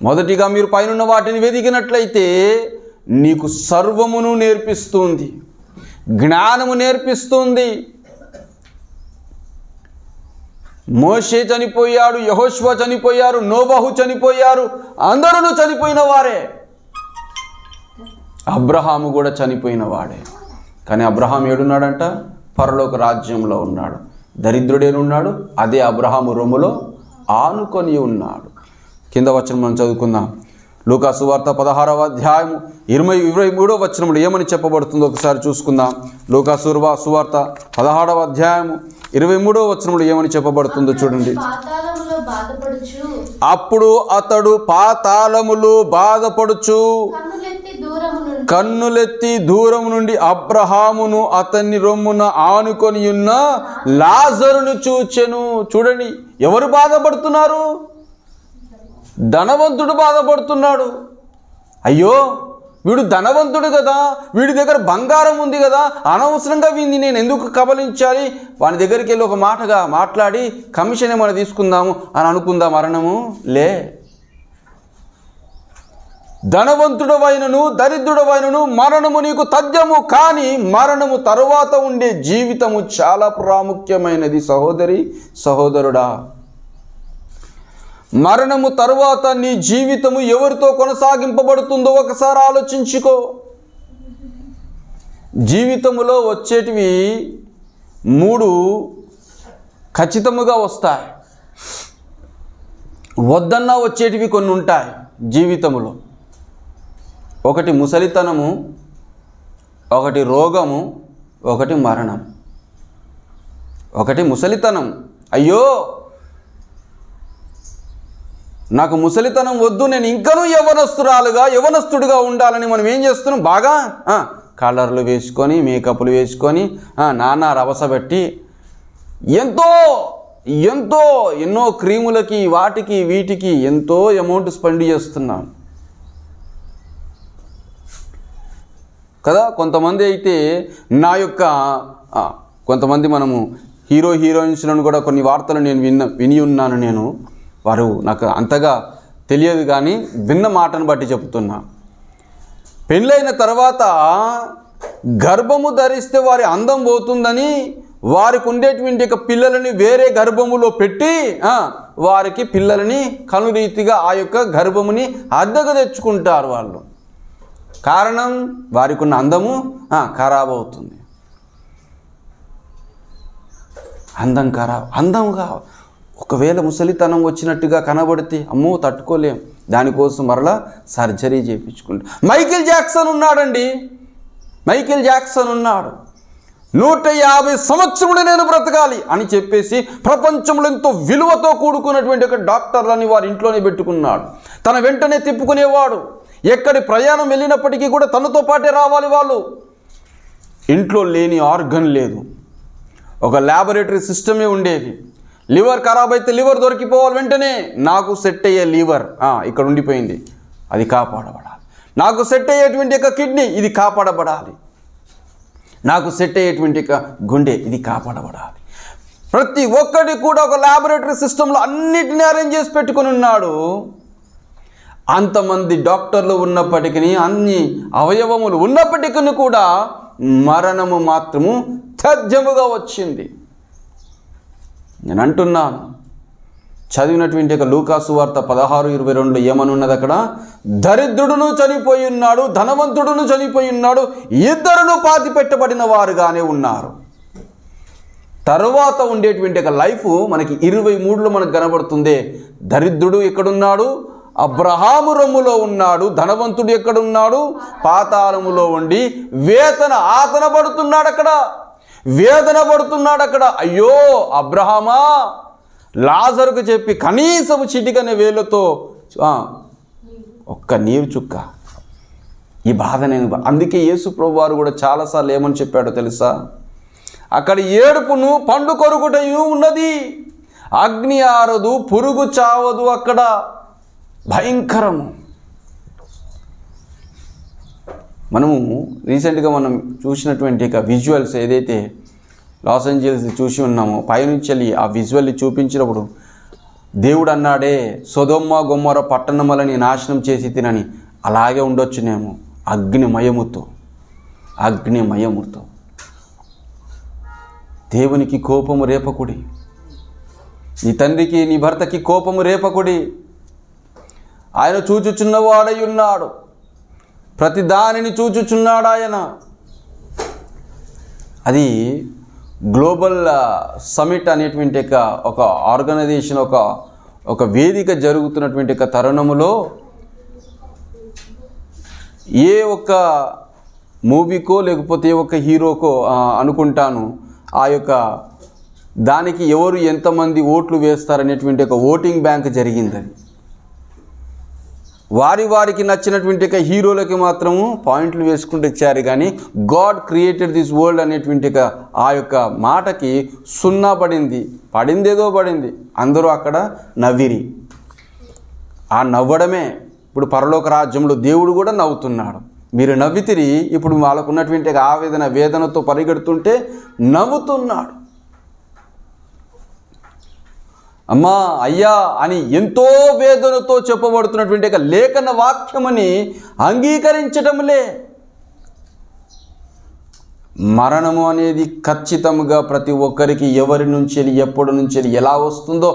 మొదటిగా మీరు పైనున్న వాటిని వెతికినట్లయితే నీకు సర్వమును నేర్పిస్తుంది, జ్ఞానము నేర్పిస్తుంది. మోషే చనిపోయాడు, యెహోషువ చనిపోయారు, నోబహు చనిపోయారు, అందరూ చనిపోయిన వారే. అబ్రహాము కూడా చనిపోయిన వాడే. కానీ అబ్రహాం ఏడున్నాడంట? పరలోక రాజ్యంలో ఉన్నాడు. దరిద్రుడేనున్నాడు, అదే అబ్రహాము రొమ్ములో ఆనుకొని ఉన్నాడు. కింద వచనం మనం చదువుకుందాం. లూకా సువార్త 16వ అధ్యాయము 23వ వచనంలో ఏమని చెప్పబడుతుందో ఒకసారి చూసుకుందాం. లూకా సువార్త 16వ అధ్యాయము 23వ వచనంలో ఏమని చెప్పబడుతుందో చూడండి. అప్పుడు అతడు పాతాళములో బాధపడుచు కన్నులెత్తి దూరం నుండి అబ్రహామును అతన్ని రొమ్మున ఆనుకొని ఉన్న లాజరును చూచెను. చూడండి, ఎవరు బాధపడుతున్నారు? ధనవంతుడు బాధపడుతున్నాడు. అయ్యో వీడు ధనవంతుడు కదా, వీడి దగ్గర బంగారం ఉంది కదా, అనవసరంగా వీడిని నేను ఎందుకు కబలించాలి? వాని దగ్గరికి వెళ్ళి ఒక మాటగా మాట్లాడి కమిషన్ ఏమైనా తీసుకుందాము అని అనుకుందా మరణము? లే. ధనవంతుడవైనను దరిద్రుడవైనను మరణము నీకు తథ్యము, కానీ మరణము తరువాత ఉండే జీవితము చాలా ప్రాముఖ్యమైనది. సహోదరి సహోదరుడా, మరణము తరువాత నీ జీవితము ఎవరితో కొనసాగింపబడుతుందో ఒకసారి ఆలోచించుకో. జీవితములో వచ్చేటివి 3 ఖచ్చితముగా వస్తాయి, వద్దన్నా వచ్చేటివి కొన్ని ఉంటాయి జీవితములో. ఒకటి ముసలితనము, ఒకటి రోగము, ఒకటి మరణం. ఒకటి ముసలితనం, అయ్యో నాకు ముసలితనం వద్దు, నేను ఇంకనూ యవనస్తుడిగా ఉండాలని మనం ఏం చేస్తున్నాం? బాగా కలర్లు వేసుకొని, మేకప్లు వేసుకొని, నానా రవసబెట్టి ఎన్నో క్రీములకి వాటికి వీటికి ఎంతో అమౌంట్ స్పెండ్ చేస్తున్నాం కదా. కొంతమంది అయితే కొంతమంది మనము హీరోయిన్స్లను కూడా కొన్ని వార్తలు నేను విని ఉన్నాను. నేను వారు నాకు అంతగా తెలియదు కానీ విన్న మాటను బట్టి చెప్తున్నా. పెళ్ళైన తర్వాత గర్భము ధరిస్తే వారి అందం పోతుందని వారికి ఉండేటువంటి పిల్లలని వేరే గర్భములో పెట్టి వారికి పిల్లలని కనురీతిగా ఆ యొక్క గర్భముని అద్దెకు తెచ్చుకుంటారు వాళ్ళు. కారణం వారికి ఉన్న అందము ఖరాబ్ అవుతుంది. అందంగా ఒకవేళ ముసలితనం వచ్చినట్టుగా కనబడితే అమ్మో తట్టుకోలేం, దానికోసం మరలా సర్జరీ చేయించుకుంటాం. మైకేల్ జాక్సన్ ఉన్నాడండి. మైకేల్ జాక్సన్ ఉన్నాడు. 150 సంవత్సరములు నేను బ్రతకాలి అని చెప్పేసి ప్రపంచంలో ఎంతో విలువతో కూడుకున్నటువంటి ఒక డాక్టర్లని వారి ఇంట్లోనే పెట్టుకున్నాడు. తన వెంటనే తిప్పుకునేవాడు. ఎక్కడి ప్రయాణం వెళ్ళినప్పటికీ కూడా తనతో పాటే రావాలి వాళ్ళు. ఇంట్లో లేని ఆర్గన్ లేదు, ఒక ల్యాబొరేటరీ సిస్టమే ఉండేది. లివర్ ఖరాబ్ అయితే లివర్ దొరికిపోవాలి వెంటనే. నాకు సెట్ అయ్యే లివర్ ఇక్కడ ఉండిపోయింది, అది కాపాడబడాలి. నాకు సెట్ అయ్యేటువంటి ఒక కిడ్నీ, ఇది కాపాడబడాలి. నాకు సెట్ అయ్యేటువంటి ఒక గుండె, ఇది కాపాడబడాలి. ప్రతి ఒక్కటి కూడా ఒక ల్యాబొరేటరీ సిస్టంలో అన్నిటినీ అరేంజ్ చేసి పెట్టుకుని ఉన్నాడు. అంతమంది డాక్టర్లు ఉన్నప్పటికీ, అన్ని అవయవములు ఉన్నప్పటికీ కూడా మరణము మాత్రము తథ్యముగా వచ్చింది. నేను అంటున్నాను, చదివినటువంటి యొక్క లూకాసు వార్త 16:22 ఏమని ఉన్నది అక్కడ? దరిద్రుడును చనిపోయి ఉన్నాడు, ధనవంతుడును చనిపోయి ఉన్నాడు, ఇద్దరును పాతి పెట్టబడిన వారుగానే ఉన్నారు. తరువాత ఉండేటువంటి ఒక లైఫ్ మనకి 23లో మనకు కనబడుతుంది. దరిద్రుడు ఎక్కడున్నాడు? అబ్రహాము రొమ్ములో ఉన్నాడు. ధనవంతుడు ఎక్కడున్నాడు? పాతాళములో ఉండి వేదన పడుతున్నాడు అక్కడ. అయ్యో అబ్రహామా, లాజరుకు చెప్పి కనీసం చిటికనే వేలుతో ఒక్క నీరు చుక్క ఈ బాధ నేను. అందుకే యేసు ప్రభు వారు కూడా చాలాసార్లు ఏమని చెప్పాడో తెలుసా? అక్కడ ఏడుపును పండు కొరుకుటయు ఉన్నది, అగ్ని ఆరదు, పురుగు చావదు, అక్కడ భయంకరము. మనము రీసెంట్గా మనం చూసినటువంటి విజువల్స్ ఏదైతే లాస్ ఏంజల్స్ చూసి ఉన్నామో, పైనుంచి వెళ్ళి ఆ విజువల్ని చూపించినప్పుడు దేవుడు అన్నాడే, సొదొమ్మ గొమ్మర పట్టణములని నాశనం చేసి తినని. అలాగే ఉండొచ్చునేమో అగ్నిమయముతో. దేవునికి కోపము రేపకుడి, నీ తండ్రికి నీ భర్తకి కోపము రేపకుడి. ఆయన చూచుచున్నవాడై ఉన్నాడు, ప్రతి దానిని చూచుచున్నాడు ఆయన. అది గ్లోబల్ సమిట్ అనేటువంటి ఒక ఆర్గనైజేషన్, ఒక వేదిక జరుగుతున్నటువంటి తరుణములో ఏ ఒక్క మూవీకో లేకపోతే ఏ ఒక్క హీరోకో అనుకుంటాను, ఆ యొక్క దానికి ఎవరు ఎంతమంది ఓట్లు వేస్తారనేటువంటి ఒక ఓటింగ్ బ్యాంక్ జరిగింది. వారికి నచ్చినటువంటి హీరోలకి మాత్రము పాయింట్లు వేసుకుంటూ ఇచ్చారు. కానీ గాడ్ క్రియేటెడ్ దిస్ వరల్డ్ అనేటువంటి ఆ యొక్క మాటకి 0 పడింది. పడింది. అందరూ అక్కడ నవ్విరి. ఆ నవ్వడమే ఇప్పుడు పరలోక రాజ్యంలో దేవుడు కూడా నవ్వుతున్నాడు. మీరు నవ్వితిరి, ఇప్పుడు వాళ్ళకు ఉన్నటువంటి వేదనతో పరిగెడుతుంటే నవ్వుతున్నాడు. అమ్మా అయ్యా అని ఎంతో వేదనతో చెప్పబడుతున్నటువంటి లేఖన వాక్యమని అంగీకరించటంలే. మరణము అనేది ఖచ్చితంగా ప్రతి ఒక్కరికి ఎవరి నుంచి ఎప్పటి నుంచి ఎలా వస్తుందో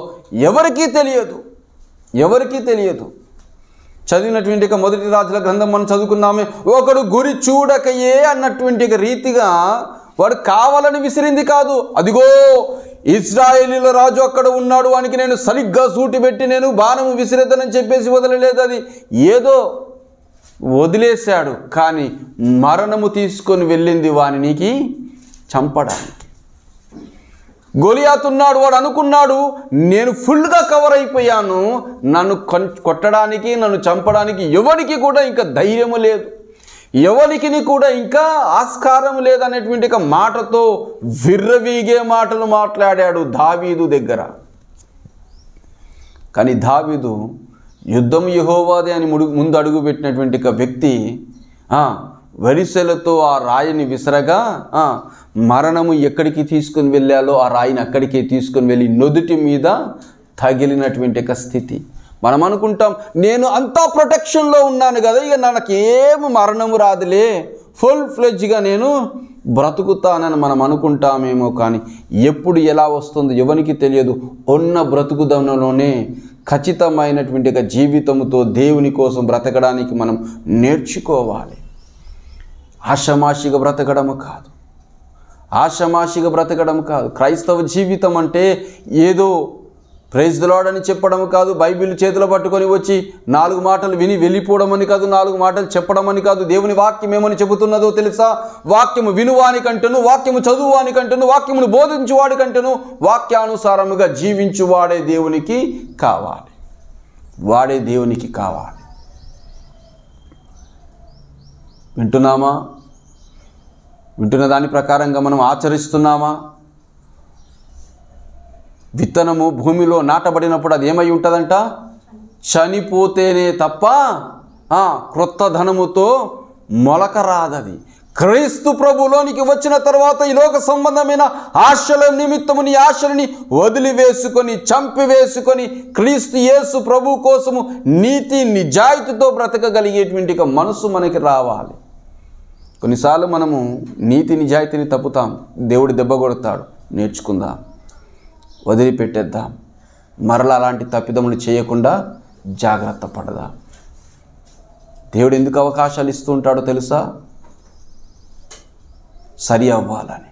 ఎవరికీ తెలియదు. చదివినటువంటి మొదటి రాజుల గ్రంథం మనం చదువుకున్నామే, ఒకడు గురి చూడకయే అన్నటువంటి రీతిగా వాడు కావాలని విసిరింది కాదు. అదిగో ఇశ్రాయేలీల రాజు అక్కడ ఉన్నాడు, వానికి నేను సరిగ్గా సూటి పెట్టి నేను బాణము విసిరేదనని చెప్పేసి వదలలేదు. అది ఏదో వదిలేశాడు, కానీ మరణము తీసుకొని వెళ్ళింది వానికి చంపడానికి. గొలియాతు ఉన్నాడు, వాడు అనుకున్నాడు నేను ఫుల్గా కవర్ అయిపోయాను, నన్ను కొట్టడానికి నన్ను చంపడానికి ఎవరికి కూడా ఇంకా ధైర్యము లేదు, ఎవరికి కూడా ఇంకా ఆస్కారం లేదనేటువంటి మాటతో విర్రవీగే మాటలు మాట్లాడాడు దావీదు దగ్గర. కానీ దావీదు యుద్ధం యెహోవాదే అని ముందు అడుగు పెట్టినటువంటి వ్యక్తి వరిసెలతో ఆ రాయిని విసరగా మరణము ఎక్కడికి తీసుకుని వెళ్ళాలో ఆ రాయిని అక్కడికే తీసుకుని వెళ్ళి నుదుటి మీద తగిలినటువంటి స్థితి. మనం అనుకుంటాం నేను అంతా ప్రొటెక్షన్లో ఉన్నాను కదా, ఇక నాకేం మరణము రాదులే, ఫుల్ ఫ్లెడ్జ్గా నేను బ్రతుకుతానని మనం అనుకుంటామేమో. కానీ ఎప్పుడు ఎలా వస్తుందో ఎవరికి తెలియదు. ఉన్న బ్రతుకుదనంలోనే ఖచ్చితమైనటువంటి జీవితంతో దేవుని కోసం బ్రతకడానికి మనం నేర్చుకోవాలి. ఆషామాషిగా బ్రతకడం కాదు. క్రైస్తవ జీవితం అంటే ఏదో ప్రైజ్ ది లార్డ్ అని చెప్పడం కాదు, బైబిల్ చేతిలో పట్టుకొని వచ్చి 4 మాటలు విని వెళ్ళిపోవడం అని కాదు, 4 మాటలు చెప్పడం అని కాదు. దేవుని వాక్యం ఏమని చెబుతున్నదో తెలుసా? వాక్యము వినువానికంటేను, వాక్యము చదువువానికంటేను, వాక్యమును బోధించువాడికంటేను వాక్యానుసారముగా జీవించువాడే దేవునికి కావాలి. వింటున్న దాని ప్రకారంగా మనం ఆచరిస్తున్నామా? విత్తనము భూమిలో నాటబడినప్పుడు అది ఏమై ఉంటుందంట? చనిపోతేనే తప్ప క్రొత్త ధనముతో మొలక రాదది. క్రీస్తు ప్రభులోనికి వచ్చిన తర్వాత ఈ లోక సంబంధమైన ఆశల నిమిత్తము నీ ఆశలని వదిలివేసుకొని చంపివేసుకొని క్రీస్తు యేసు ప్రభు కోసము నీతి నిజాయితీతో బ్రతకగలిగేటువంటి మనసు మనకి రావాలి. కొన్నిసార్లు మనము నీతి నిజాయితీని తప్పుతాం, దేవుడు దెబ్బ కొడతాడు. నేర్చుకుందాం, వదిలిపెట్టేద్దాం. మరలా అలాంటి తప్పిదములు చేయకుండా జాగ్రత్త పడదా? దేవుడు ఎందుకు అవకాశాలు ఇస్తూ ఉంటాడో తెలుసా? సరి అవ్వాలని.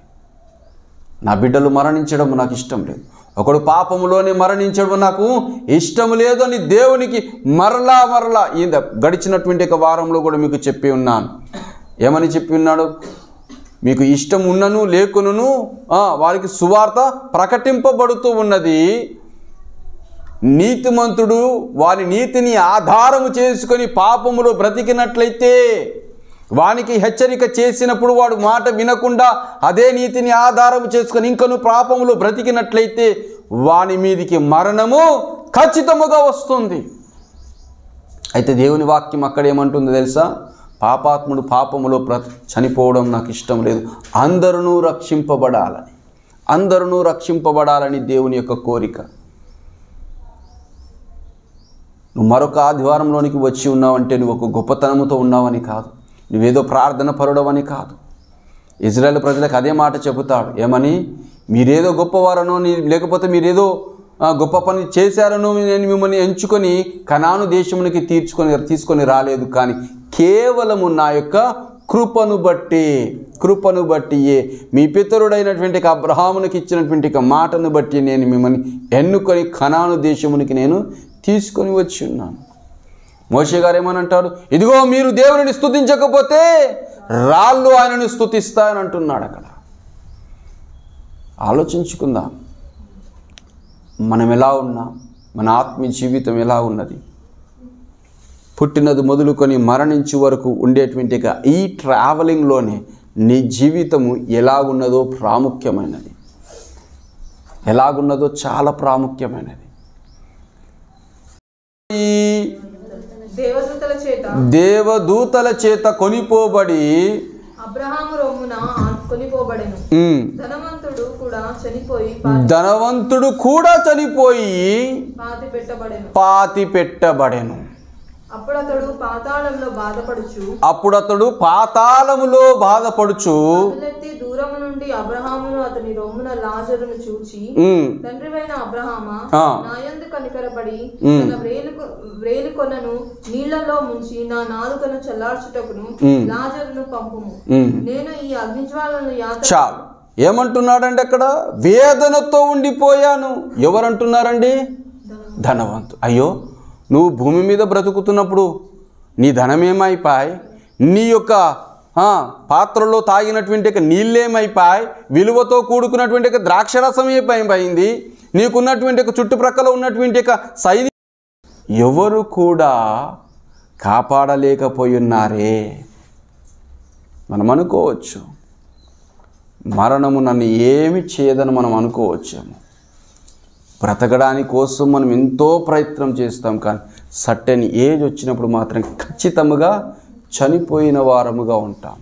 నా బిడ్డలు మరణించడం నాకు ఇష్టం లేదు, ఒకడు పాపములోనే మరణించడం నాకు ఇష్టం లేదు అని దేవునికి మరలా ఈ గడిచినటువంటి ఒక వారంలో కూడా మీకు చెప్పి ఉన్నాను. ఏమని చెప్పి ఉన్నాడు? మీకు ఇష్టం ఉన్నను లేకును వారికి సువార్త ప్రకటింపబడుతూ ఉన్నది. నీతిమంతుడు వారి నీతిని ఆధారము చేసుకొని పాపములో బ్రతికినట్లయితే, వానికి హెచ్చరిక చేసినప్పుడు వాడు మాట వినకుండా అదే నీతిని ఆధారం చేసుకొని ఇంకను పాపములో బ్రతికినట్లయితే వాని మీదికి మరణము ఖచ్చితముగా వస్తుంది. అయితే దేవుని వాక్యం అక్కడ ఏమంటుందో తెలుసా? పాపాత్ముడు పాపములో చనిపోవడం నాకు ఇష్టం లేదు, అందరూ రక్షింపబడాలని దేవుని యొక్క కోరిక. నువ్వు మరొక ఆదివారంలోనికి వచ్చి ఉన్నావంటే నువ్వు ఒక గొప్పతనముతో ఉన్నావని కాదు, నువ్వేదో ప్రార్థన పరుడవని కాదు. ఇజ్రాయేల్ ప్రజలకు అదే మాట చెబుతాడు. ఏమని? మీరేదో గొప్పవారనో లేకపోతే మీరేదో గొప్ప పని చేశారనో నేను మిమ్మల్ని ఎంచుకొని కనాను దేశమునికి తీసుకొని రాలేదు, కానీ కేవలము నా యొక్క కృపను బట్టియే మీ పితరుడైనటువంటి అబ్రహామునికి ఇచ్చినటువంటి మాటను బట్టి నేను మిమ్మల్ని ఎన్నుకొని కనాను దేశమునికి నేను తీసుకొని వచ్చి ఉన్నాను. మోషే గారు ఏమని అంటారు? ఇదిగో మీరు దేవుని స్తుతించకపోతే రాళ్ళు ఆయనను స్తుతిస్తాయని అంటున్నాడు. అక్కడ ఆలోచించుకుందాం, మనం ఎలా ఉన్నాం, మన ఆత్మీయ జీవితం ఎలా ఉన్నది. పుట్టినది మొదలుకొని మరణించే వరకు ఉండేటువంటి ఈ ట్రావెలింగ్లోనే నీ జీవితము ఎలా ఉన్నదో ప్రాముఖ్యమైనది, ఎలాగున్నదో చాలా ప్రాముఖ్యమైనది. దేవదూతల చేత కొనిపోబడి అబ్రహాము రొమ్మున కొనిపోబడెను. ధనవంతుడు కూడా చనిపోయి పాతి పెట్టబడెను. అప్పుడు అతడు పాతాళములో బాధపడుచు దూరము నుండి అబ్రహామును అతని రొమ్మున లాజరును చూచి, తండ్రివైన అబ్రహామా, నాయందు కనికరపడి తన వ్రేలి కొనను నీళ్లలో ముంచి నా నాలుకను చల్లార్చుటకును లాజరును పంపుము. నేను ఈ అగ్నిజ్వాలను చాలు. ఏమంటున్నాడండి అక్కడ? వేదనతో ఉండిపోయాను. ఎవరంటున్నారండి? ధనవంతుడు. అయ్యో, నువ్వు భూమి మీద బ్రతుకుతున్నప్పుడు నీ ధనమేమైపాయి, నీ యొక్క పాత్రలో తాగినటువంటి నీళ్ళేమైపాయి, విలువతో కూడుకున్నటువంటి ద్రాక్షరసం ఏమైపోయింది, నీకున్నటువంటి చుట్టుప్రక్కల ఉన్నటువంటి సైనిక ఎవరు కూడా కాపాడలేకపోయున్నారే. మనం అనుకోవచ్చు మరణము నన్ను ఏమి చేయదని మనం అనుకోవచ్చేమో. బ్రతకడానికి కోసం మనం ఎంతో ప్రయత్నం చేస్తాం, కానీ సర్టెన్ ఏజ్ వచ్చినప్పుడు మాత్రం ఖచ్చితంగా చనిపోయిన వారముగా ఉంటాం.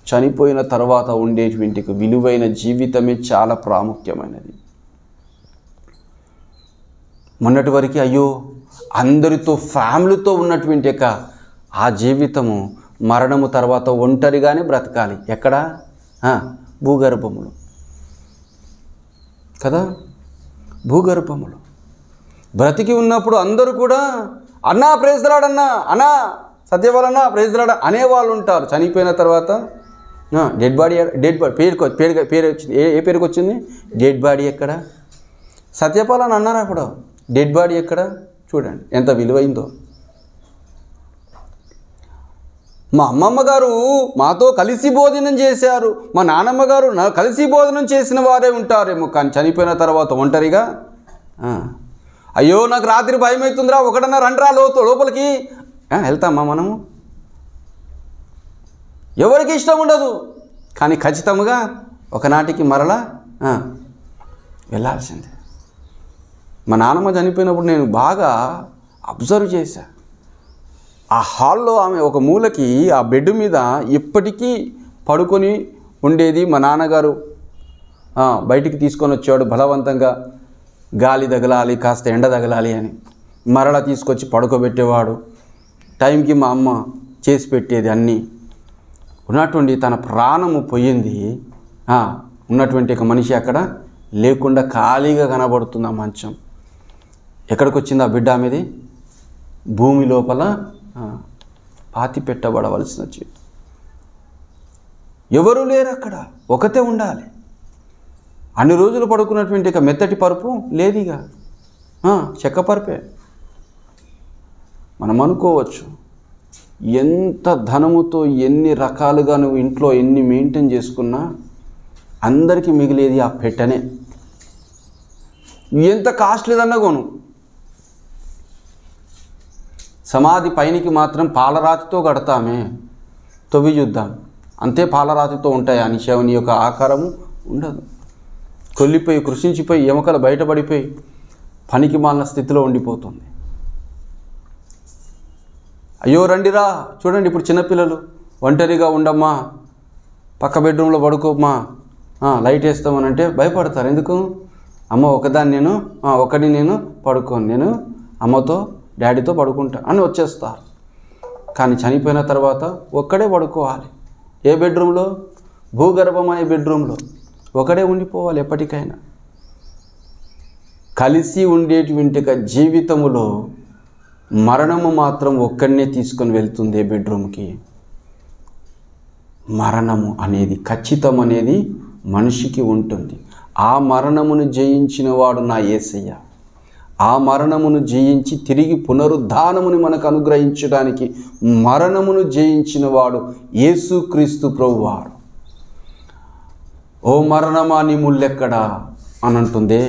చనిపోయిన తర్వాత ఉండేటువంటి విలువైన జీవితమే చాలా ప్రాముఖ్యమైనది. మొన్నటి వరకు అయ్యో అందరితో ఫ్యామిలీతో ఉన్నటువంటి ఆ జీవితము మరణము తర్వాత ఒంటరిగానే బ్రతకాలి. ఎక్కడ? భూగర్భములో కదా. భూగర్భములో బ్రతికి ఉన్నప్పుడు అందరూ కూడా అన్నా ప్రేజ్లాడన్నా, అన్నా సత్యవాలన్నా ప్రేజ్లాడ అనేవాళ్ళు ఉంటారు. చనిపోయిన తర్వాత డెడ్ బాడీ పేరు వచ్చింది. ఏ పేరుకి వచ్చింది? డెడ్ బాడీ ఎక్కడ? సత్యపాలని అన్నారు అప్పుడు. డెడ్ బాడీ ఎక్కడ? చూడండి ఎంత విలువైందో. మా అమ్మమ్మ గారు మాతో కలిసి భోజనం చేశారు, మా నాన్నమ్మ గారు కలిసి భోజనం చేసిన వారే ఉంటారేమో, కానీ చనిపోయిన తర్వాత ఒంటరిగా అయ్యో నాకు రాత్రి భయం అవుతుందిరా, ఒకటన్నా రండ్రా లోపలికి వెళ్తామా మనము? ఎవరికి ఇష్టం ఉండదు, కానీ ఖచ్చితంగా ఒకనాటికి మరలా వెళ్ళాల్సిందే. మా నాన్నమ్మ చనిపోయినప్పుడు నేను బాగా అబ్జర్వ్ చేశా. ఆ హాల్లో ఆమె ఒక మూలకి ఆ బెడ్ మీద ఎప్పటికీ పడుకొని ఉండేది. మా నాన్నగారు బయటికి తీసుకొని వచ్చేవాడు, బలవంతంగా గాలి తగలాలి, కాస్త ఎండ తగలాలి అని మరలా తీసుకొచ్చి పడుకోబెట్టేవాడు. టైంకి మా అమ్మ చేసి పెట్టేది అన్నీ. ఉన్నటువంటి తన ప్రాణము పోయింది, ఉన్నటువంటి ఒక మనిషి అక్కడ లేకుండా ఖాళీగా కనబడుతుంది ఆ మంచం. ఎక్కడికి వచ్చింది ఆ బిడ్డ ఆమెది? భూమి లోపల పాతి పెట్టబడవలసిన వచ్చి. ఎవరు లేరు అక్కడ, ఒకతే ఉండాలి. అన్ని రోజులు పడుకున్నటువంటి ఇక మెత్తటి పరుపు లేదు, ఇక చెక్క పరుపే. మనం అనుకోవచ్చు, ఎంత ధనముతో ఎన్ని రకాలుగా నువ్వు ఇంట్లో ఎన్ని మెయింటైన్ చేసుకున్నా అందరికీ మిగిలేది ఆ పెట్టనే. ఎంత కాస్ట్లీదన్నా కొను. సమాధి పైనికి మాత్రం పాలరాతితో కడతామే, తొవ్వి చూద్దాం, అంతే పాలరాతితో ఉంటాయి. అని శవుని యొక్క ఆకారము ఉండదు. కొల్లిపోయి కృషించిపోయి ఎముకలు బయటపడిపోయి పనికి మాలిన స్థితిలో ఉండిపోతుంది. అయ్యో రండిరా, చూడండి ఇప్పుడు చిన్నపిల్లలు ఒంటరిగా ఉండమ్మా, పక్క బెడ్రూమ్లో పడుకోమ్మా, లైట్ వేస్తామనంటే భయపడతారు. ఎందుకు? అమ్మ ఒకటి నేను పడుకోను, నేను అమ్మతో డాడీతో పడుకుంటా అని వచ్చేస్తారు. కానీ చనిపోయిన తర్వాత ఒక్కడే పడుకోవాలి. ఏ బెడ్రూమ్లో? భూగర్భం అనే బెడ్రూమ్లో ఒకడే ఉండిపోవాలి ఎప్పటికైనా. కలిసి ఉండేటువంటి జీవితములో మరణము మాత్రం ఒక్కడనే తీసుకొని వెళ్తుంది ఏ బెడ్రూమ్కి. మరణము అనేది ఖచ్చితం అనేది మనిషికి ఉంటుంది. ఆ మరణమును జయించిన వాడు నా యేసయ్య. ఆ మరణమును జయించి తిరిగి పునరుద్ధానముని మనకు అనుగ్రహించడానికి మరణమును జయించిన వాడు యేసుక్రీస్తు ప్రభువారు. ఓ మరణమా నీ ముల్లెక్కడా అని అంటుందే.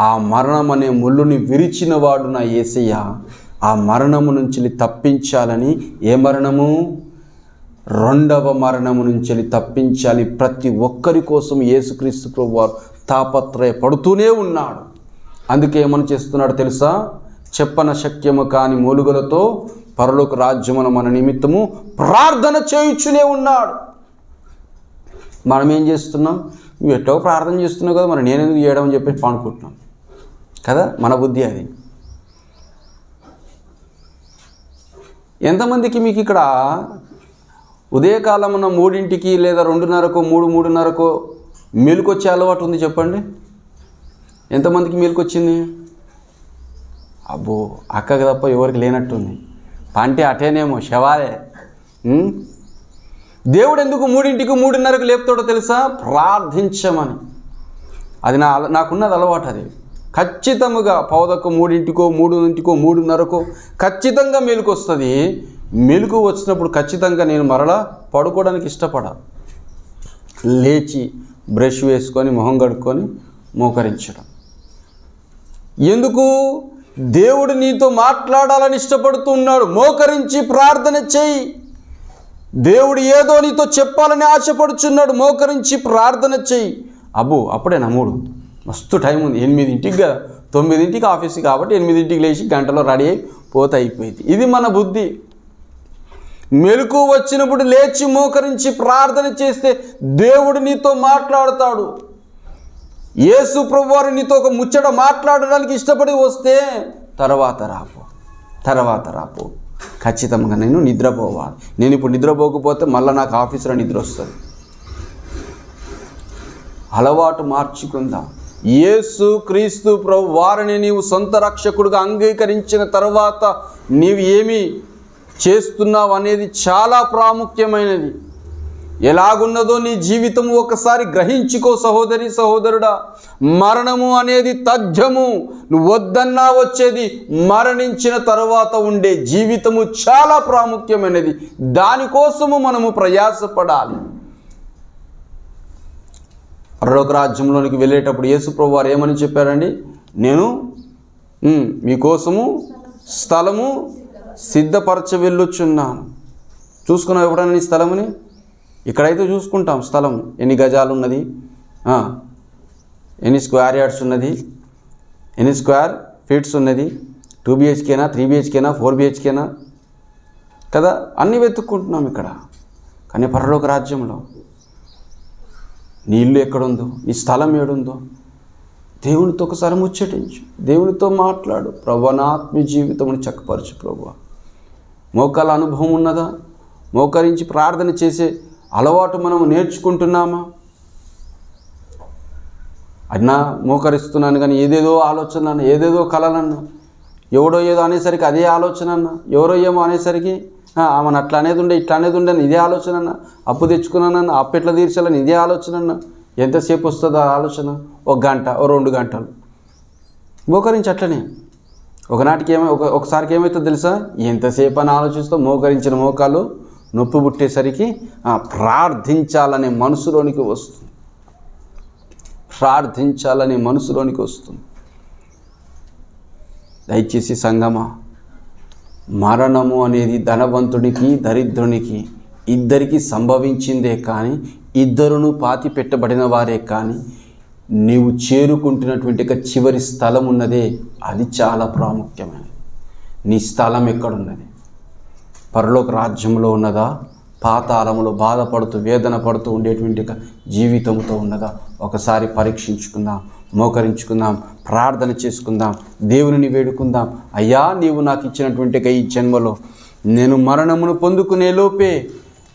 ఆ మరణం అనే ముళ్ళుని విరిచిన వాడు నా యేసయ్య. ఆ మరణము నుంచి తప్పించాలని, ఏ మరణము? రెండవ మరణము నుంచి తప్పించాలి. ప్రతి ఒక్కరి కోసం యేసుక్రీస్తు ప్రభువారు తాపత్రయపడుతూనే ఉన్నాడు. అందుకే ఏమని చేస్తున్నాడు తెలుసా? చెప్పన శక్యము కాని మూలుగులతో పరలోక రాజ్యమున మన నిమిత్తము ప్రార్థన చేయుచునే ఉన్నాడు. మనం ఏం చేస్తున్నాం? నువ్వు ఎట్టో ప్రార్థన చేస్తున్నావు కదా, మరి నేనెందుకు చేయడం అని చెప్పి పాడుకుంటున్నాం కదా. మన బుద్ధి అది. ఎంతమందికి మీకు ఇక్కడ ఉదయకాలమున 3ంటికి లేదా 2:30కో 3:30కో మేలుకొచ్చే అలవాటు ఉంది? చెప్పండి, ఎంతమందికి మేలుకొచ్చింది? అబ్బో, అక్కకి తప్ప ఎవరికి లేనట్టుంది. పంటే అటేనేమో శవాలే. దేవుడు ఎందుకు 3ంటికి 3:30కు లేపుతాడో తెలుసా? ప్రార్థించమని. అది నాకున్నది అలవాటు. అది ఖచ్చితంగా పౌదకు 3ంటికో 3:00కో 3:30కో ఖచ్చితంగా మేలుకొస్తుంది. మెలుకు వచ్చినప్పుడు ఖచ్చితంగా నేను మరలా పడుకోవడానికి ఇష్టపడా. లేచి బ్రష్ వేసుకొని మొహం కడుక్కొని మోకరించడం. ఎందుకు? దేవుడు నీతో మాట్లాడాలని ఇష్టపడుతున్నాడు. మోకరించి ప్రార్థన చేయి. దేవుడు ఏదో నీతో చెప్పాలని ఆశపడుచున్నాడు. మోకరించి ప్రార్థన చేయి. అబ్బో, అప్పుడేనా 3? మస్తు టైం ఉంది. 8ంటికి కదా, 9ంటికి ఆఫీస్ కాబట్టి 8ంటికి లేచి గంటలో రెడీ అయి పోతే అయిపోయింది. ఇది మన బుద్ధి. మెలకు వచ్చినప్పుడు లేచి మోకరించి ప్రార్థన చేస్తే దేవుడు నీతో మాట్లాడతాడు. యేసు ప్రభువారు నీతో ఒక ముచ్చట మాట్లాడడానికి ఇష్టపడి వస్తే తర్వాత రాపో. ఖచ్చితంగా నేను నిద్రపోవాలి. నేను ఇప్పుడు నిద్రపోకపోతే మళ్ళీ నాకు ఆఫీసులో నిద్ర వస్తుంది. అలవాటు మార్చుకుందాం. యేసు క్రీస్తు ప్రభువారిని నీవు సొంత రక్షకుడిగా అంగీకరించిన తర్వాత నీవు ఏమి చేస్తున్నావు అనేది చాలా ప్రాముఖ్యమైనది. ఎలాగున్నదో నీ జీవితం ఒకసారి గ్రహించుకో సహోదరి సహోదరుడా. మరణము అనేది తథ్యము. నువ్వు వద్దన్నా వచ్చేది. మరణించిన తర్వాత ఉండే జీవితము చాలా ప్రాముఖ్యమైనది. దానికోసము మనము ప్రయాసపడాలి. పరలోక రాజ్యంలోనికి వెళ్ళేటప్పుడు యేసు ప్రభువారు ఏమని చెప్పారండి? నేను మీకోసము స్థలము సిద్ధపరచ వెళ్ళొచ్చున్నాను. చూసుకున్నావు ఎప్పుడైనా నీ స్థలముని? ఇక్కడైతే చూసుకుంటాం స్థలం ఎన్ని గజాలు ఉన్నది, ఎన్ని స్క్వేర్ యార్డ్స్ ఉన్నది, ఎన్ని స్క్వేర్ ఫీట్స్ ఉన్నది, 2 BHKనా 3 BHKనా 4 BHKనా కదా, అన్నీ వెతుక్కుంటున్నాం ఇక్కడ. కానీ పరలోక రాజ్యంలో నీ ఇల్లు ఎక్కడుందో, నీ స్థలం ఏడుందో దేవునితో ఒకసారి ముచ్చటించు. దేవునితో మాట్లాడు. ప్రభువా, నా ఆత్మీయ జీవితమును చక్కపరచు ప్రభువా. మోకాల అనుభవం ఉన్నదా? మోకరించి ప్రార్థన చేసే అలవాటు మనము నేర్చుకుంటున్నామా? అన్నా మోకరిస్తున్నాను కానీ ఏదేదో ఆలోచన అన్న, ఏదేదో కలనన్నా, ఎవడో ఏదో అనేసరికి అదే ఆలోచన అన్న, ఎవరో ఏమో అనేసరికి ఆమెను అట్లా అనేది ఉండే ఇట్లా అనేది ఉండే ఇదే ఆలోచన అన్న, అప్పు తెచ్చుకున్నానన్న, అప్పు ఎట్లా తీర్చాలని ఇదే ఆలోచన అన్న. ఎంతసేపు వస్తుందో ఆ ఆలోచన? 1 గంట, 2 గంటలు మోకరించి అట్లనే. ఒకనాటికి ఒకసారికి ఏమవుతుందో తెలుసా? ఎంతసేపు అని ఆలోచిస్తూ మోకరించిన మోకాలు నొప్పి పుట్టేసరికి ప్రార్థించాలనే మనసులోనికి వస్తుంది, ప్రార్థించాలనే మనసులోనికి వస్తుంది. దయచేసి సంగమా, మరణము అనేది ధనవంతునికి దరిద్రునికి ఇద్దరికి సంభవించిందే కానీ ఇద్దరును పాతి పెట్టబడిన వారే కానీ నీవు చేరుకుంటున్నటువంటి చివరి స్థలం ఉన్నదే, అది చాలా ప్రాముఖ్యమైనది. నీ స్థలం ఎక్కడున్నది? పరలోక రాజ్యంలో ఉన్నదా? పాతాళములో బాధపడుతూ వేదన పడుతూ ఉండేటువంటి జీవితంతో ఉన్నదా? ఒకసారి పరీక్షించుకుందాం, మోకరించుకుందాం, ప్రార్థన చేసుకుందాం, దేవునిని వేడుకుందాం. అయ్యా, నీవు నాకు ఇచ్చినటువంటి ఈ జన్మలో నేను మరణమును పొందుకునే లోపే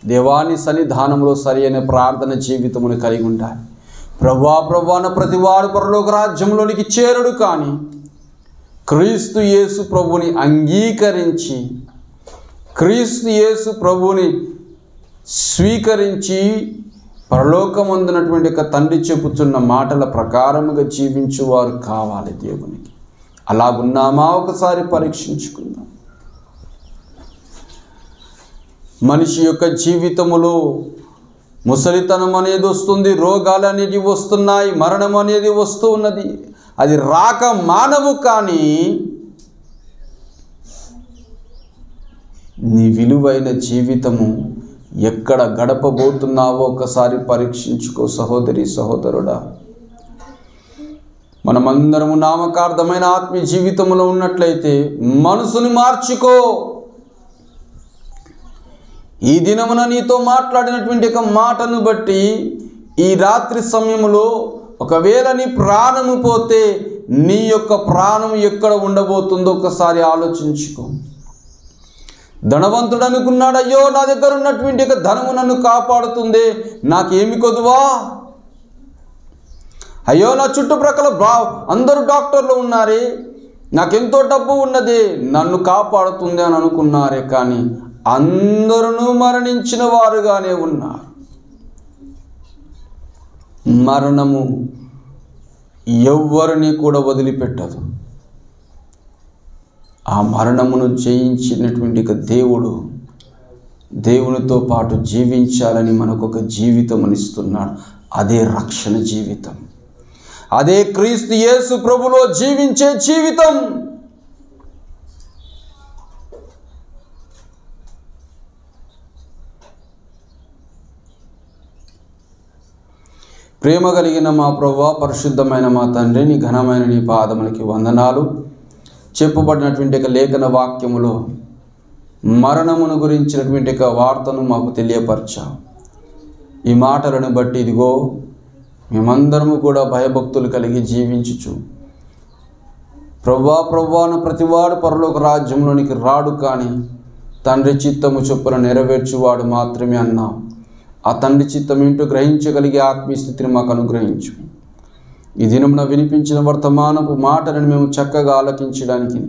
దేవాని సన్నిధానంలో సరి అయిన ప్రార్థన జీవితమును కలిగి ఉండాలి. ప్రభువాన ప్రతివాడు పరలోక రాజ్యంలోనికి చేరడు, కానీ క్రీస్తు యేసు ప్రభుని అంగీకరించి క్రీస్తు యేసు ప్రభుని స్వీకరించి పరలోకమందునటువంటి తండ్రి చెబుతున్న మాటల ప్రకారముగా జీవించువారు కావాలి దేవునికి. అలాగున్నామా? ఒకసారి పరీక్షించుకుందాం. మనిషి యొక్క జీవితములో ముసలితనం అనేది వస్తుంది, రోగాలు అనేవి వస్తున్నాయి, మరణం అనేది వస్తూ ఉన్నది. అది రాక మానవు, కానీ నీ విలువైన జీవితము ఎక్కడ గడపబోతున్నావో ఒకసారి పరీక్షించుకో సహోదరి, సహోదరుడా. మనమందరము నామకార్థమైన ఆత్మీయ జీవితంలో ఉన్నట్లయితే మనసుని మార్చుకో. ఈ దినమున నీతో మాట్లాడినటువంటి ఒక మాటను బట్టి ఈ రాత్రి సమయంలో ఒకవేళ నీ ప్రాణము పోతే నీ యొక్క ప్రాణం ఎక్కడ ఉండబోతుందో ఒకసారి ఆలోచించుకో. ధనవంతుడు అనుకున్నాడు, అయ్యో నా దగ్గర ఉన్నటువంటి ఒక ధనము నన్ను కాపాడుతుందే, నాకేమి కొదువా? అయ్యో నా చుట్టుప్రక్కల అందరూ డాక్టర్లు ఉన్నారే, నాకెంతో డబ్బు ఉన్నదే, నన్ను కాపాడుతుంది అని అనుకున్నారే. కానీ అందరూ మరణించిన వారుగానే ఉన్నారు. మరణము ఎవ్వరిని కూడా వదిలిపెట్టదు. ఆ మరణమును జయించినటువంటి దేవుడు దేవునితో పాటు జీవించాలని మనకు ఒక జీవితమునిస్తున్నాడు. అదే రక్షణ జీవితం, అదే క్రీస్తు యేసు ప్రభులో జీవించే జీవితం. ప్రేమ కలిగిన మా ప్రభువా, పరిశుద్ధమైన మా తండ్రి, నీ ఘనమైన నీ పాదములకి వందనాలు. చెప్పబడినటువంటి లేఖన వాక్యములో మరణమును గురించినటువంటి వార్తను మాకు తెలియపరచావు. ఈ మాటలను బట్టి ఇదిగో మేమందరము కూడా భయభక్తులు కలిగి జీవించుచు ప్రభువాన ప్రతివాడు పరలోక రాజ్యంలోనికి రాడు, కానీ తండ్రి చిత్తము చొప్పున నెరవేర్చువాడు మాత్రమే అన్నాం. ఆ తండ్రి చిత్తం ఏంటో గ్రహించగలిగే ఆత్మీయ స్థితిని మాకు అనుగ్రహించు. ఈ దినమున వినిపించిన వర్తమానపు మాటలను మేము చక్కగా ఆలకించడానికి,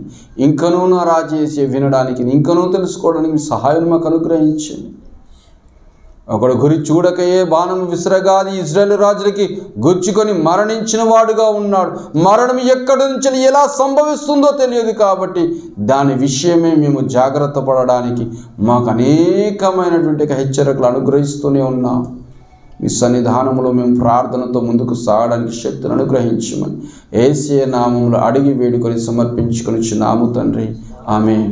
ఇంకనూ నా రాజేసి వినడానికి, ఇంకనూ తెలుసుకోవడానికి సహాయం మాకు అనుగ్రహించండి. ఒకడు గురి చూడకయే బాణము విసరగాది ఇజ్రాయేలు రాజులకి గుచ్చుకొని మరణించిన వాడుగా ఉన్నాడు. మరణం ఎక్కడి నుంచి ఎలా సంభవిస్తుందో తెలియదు, కాబట్టి దాని విషయమే మేము జాగ్రత్త పడడానికి మాకు అనేకమైనటువంటి హెచ్చరికలు అనుగ్రహిస్తూనే ఉన్నాం. మీ సన్నిధానంలో మేము ప్రార్థనతో ముందుకు సాగడానికి శక్తిని అనుగ్రహించమని యేసయ్య నామములో అడిగి వేడుకొని సమర్పించుకొని చున్నాము తండ్రి. ఆమేన్.